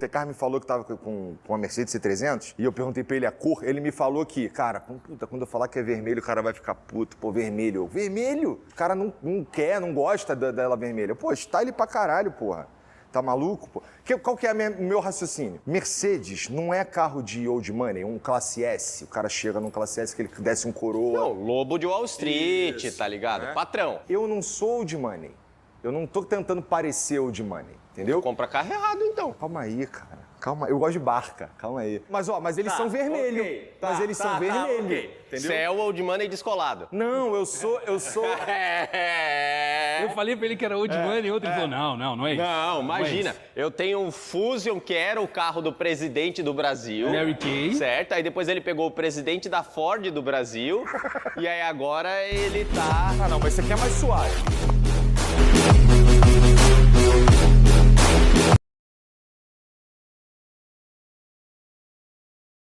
Monte Carlo me falou que tava com uma Mercedes C300 e eu perguntei pra ele a cor, ele me falou que, cara, puta, quando eu falar que é vermelho, o cara vai ficar puto. Pô, vermelho. Vermelho? O cara não quer, não gosta dela vermelha. Pô, style pra caralho, porra. Tá maluco, pô? Qual que é o meu raciocínio? Mercedes não é carro de old money, um classe S. O cara chega num classe S que ele desce um coroa. Não, lobo de Wall Street, Isso, tá ligado? né? Patrão. Eu não sou old money. Eu não tô tentando parecer old money, entendeu? Compra carro errado, então. Calma aí, cara. Calma, eu gosto de barca, calma aí. Mas, ó, mas eles são vermelho. ok. Mas eles são vermelho, ok. entendeu? Você é o old money descolado. Não, eu sou... Eu falei pra ele que era old money e outro ele falou, não é isso. Não, imagina. é isso. Eu tenho um Fusion, que era o carro do presidente do Brasil. Mary Kay. Certo? Aí depois ele pegou o presidente da Ford do Brasil. E aí agora ele tá... Ah, não, mas isso aqui é mais suave.